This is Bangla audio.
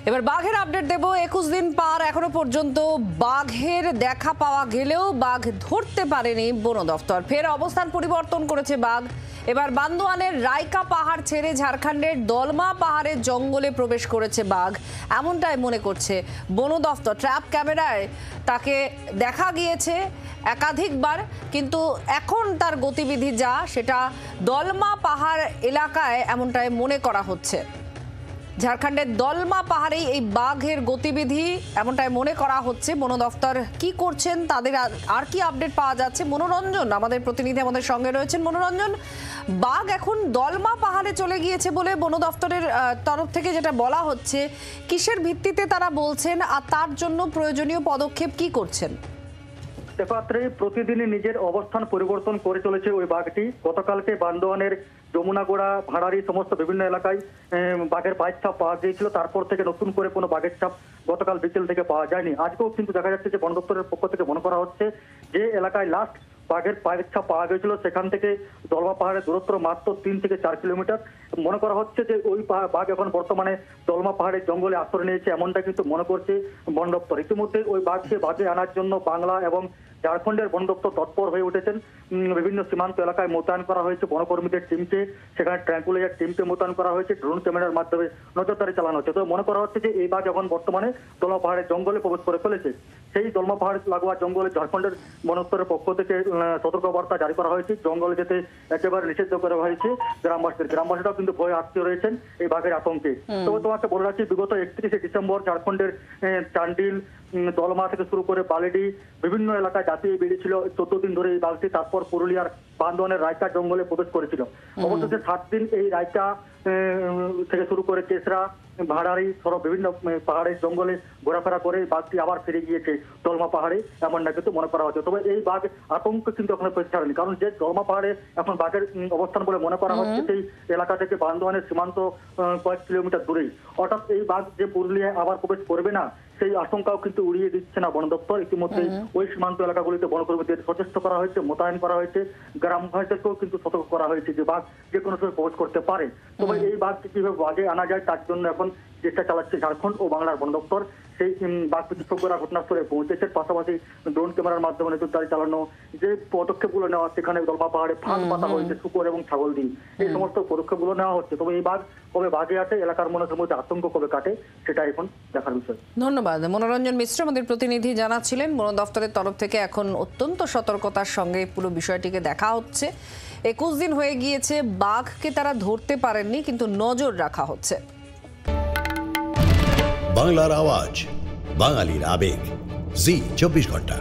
এবার বাঘের আপডেট দেব। 21 দিন পার, এখনো পর্যন্ত বাঘের দেখা পাওয়া গেলেও বাঘ ধরতে পারেনি বন দফতর। ফের অবস্থান পরিবর্তন করেছে বাঘ। এবার বান্দোয়ানের রাইকা পাহাড় ছেড়ে ঝাড়খণ্ডের দলমা পাহাড়ের জঙ্গলে প্রবেশ করেছে বাঘ, এমনটাই মনে করছে বন দফতর। ট্র্যাপ ক্যামেরায় তাকে দেখা গিয়েছে একাধিকবার, কিন্তু এখন তার গতিবিধি যা সেটা দলমা পাহাড় এলাকায় এমনটাই মনে করা হচ্ছে। ঝাড়খণ্ডের দলমা পাহাড়েই এই বাঘের গতিবিধি এমনটাই মনে করা হচ্ছে। বন দফতর কি করছেন, তাদের আর কি আপডেট পাওয়া যাচ্ছে? মনোরঞ্জন আমাদের প্রতিনিধি আমাদের সঙ্গে রয়েছেন। মনোরঞ্জন, বাঘ এখন দলমা পাহাড়ে চলে গিয়েছে বলে বন দফতরের তরফ থেকে যেটা বলা হচ্ছে, কিসের ভিত্তিতে তারা বলছেন আর তার জন্য প্রয়োজনীয় পদক্ষেপ কি করছেন? প্রতিদিনই নিজের অবস্থান পরিবর্তন করে চলেছে ওই বাঘটি। গতকালকে বান্দোয়ানের যমুনাগোড়া, ভাড়ারি সমস্ত বিভিন্ন এলাকায় বাঘের পায়ের ছাপ পাওয়া গিয়েছিল। তারপর থেকে নতুন করে কোনো বাঘের ছাপ গতকাল বিকেল থেকে পাওয়া যায়নি। আজকেও কিন্তু দেখা যাচ্ছে যে বন দপ্তরের পক্ষ থেকে মনে করা হচ্ছে যে এলাকায় লাস্ট বাঘের পায়ের ছাপ পাওয়া গিয়েছিল সেখান থেকে দলমা পাহাড়ের দূরত্ব মাত্র 3 থেকে 4 কিলোমিটার। মনে করা হচ্ছে যে ওই বাঘ এখন বর্তমানে দলমা পাহাড়ের জঙ্গলে আশ্রয় নিয়েছে, এমনটা কিন্তু মনে করছে বন দপ্তর। ইতিমধ্যে ওই বাঘকে বাঘে আনার জন্য বাংলা এবং ঝাড়খণ্ডের বন দপ্তর তৎপর হয়ে উঠেছেন। বিভিন্ন সীমান্ত এলাকায় মোতায়েন করা হয়েছে বনকর্মীদের টিমকে, সেখানে ট্র্যাঙ্কুলাইজার টিমকে মোতায়েন করা হয়েছে, ড্রোন ক্যামেরার মাধ্যমে নজরদারি চালানো হচ্ছে। তো মনে করা হচ্ছে যে এই বাঘ এখন বর্তমানে দলমা পাহাড়ের জঙ্গলে প্রবেশ করে ফেলেছে। সেই দলমা পাহাড় লাগোয়া জঙ্গলে ঝাড়খণ্ডের বন দপ্তরের পক্ষ থেকে সতর্কবার্তা জারি করা হয়েছে। জঙ্গলে যেতে একেবারে নিষিদ্ধ করা হয়েছে গ্রামবাসীরাও কিন্তু ভয়ে আত্মীয় রয়েছেন এই বাঘের আতঙ্কে। তবে তোমাকে বলে রাখছি, বিগত 31শে ডিসেম্বর ঝাড়খণ্ডের চান্ডিল, দলমা থেকে শুরু করে বালিডি বিভিন্ন এলাকায় জাতীয় বেরিয়েছিল 14 দিন ধরে এই বাঘটি। তারপর পুরুলিয়ার বান্দোয়ানের রায়কা জঙ্গলে প্রবেশ করেছিল। অবশেষে 7 দিন এই রায়কা থেকে শুরু করে কেসরা, ভাড়ারি সহ বিভিন্ন পাহাড়ের জঙ্গলে ঘোরাফেরা করে বাঘটি আবার ফিরে গিয়েছে দলমা পাহাড়ে, এমনটা কিন্তু মনে করা হচ্ছে। তবে এই বাঘ আতঙ্ক কিন্তু এখনো ছাড়েনি, কারণ যে দলমা পাহাড়ে এখন বাঘের অবস্থান বলে মনে করা হচ্ছে সেই এলাকা থেকে বান্দোয়ানের সীমান্ত কয়েক কিলোমিটার দূরেই। অর্থাৎ এই বাঘ যে পুরুলিয়ায় আবার প্রবেশ করবে না সেই আশঙ্কাও কিন্তু উড়িয়ে দিচ্ছে না বন দপ্তর। ইতিমধ্যে ওই সীমান্ত এলাকাগুলিতে বনকর্মীদের সচেষ্ট করা হয়েছে, মোতায়েন করা হয়েছে, গ্রামবাসীদেরকেও কিন্তু সতর্ক করা হয়েছে যে বাঘ যে কোনো সময় প্রবেশ করতে পারে। তবে এই বাঘকে কিভাবে বাঘে আনা যায় তার জন্য এখন চেষ্টা চালাচ্ছে ঝাড়খণ্ড ও বাংলার বন দপ্তর। সেই বাঘ বিশেষজ্ঞরা ঘটনাস্থলে পৌঁছেছে, পাশাপাশি ড্রোন ক্যামেরার মাধ্যমে নজরদারি চালানো, যে পদক্ষেপগুলো নেওয়া, সেখানে দলমা পাহাড়ে ফাঁদ পাতা হয়েছে শুকর এবং ছাগল দিয়ে, এই সমস্ত পদক্ষেপগুলো নেওয়া হচ্ছে। তবে এই বাঘ কবে বাঘে আসে, এলাকার মানুষের মধ্যে আতঙ্ক কবে কাটে, সেটা এখন দেখার বিষয়। ধন্যবাদ। মনোরঞ্জন মিশ্র আমাদের প্রতিনিধি জানাচ্ছিলেন বন দফতরের তরফ থেকে এখন অত্যন্ত সতর্কতার সঙ্গে পুরো বিষয়টিকে দেখা হচ্ছে। 21 দিন হয়ে গিয়েছে, বাঘকে তারা ধরতে পারেননি, কিন্তু নজর রাখা হচ্ছে। বাংলার আওয়াজ, বাঙালির আবেগ, জি 24 ঘন্টা।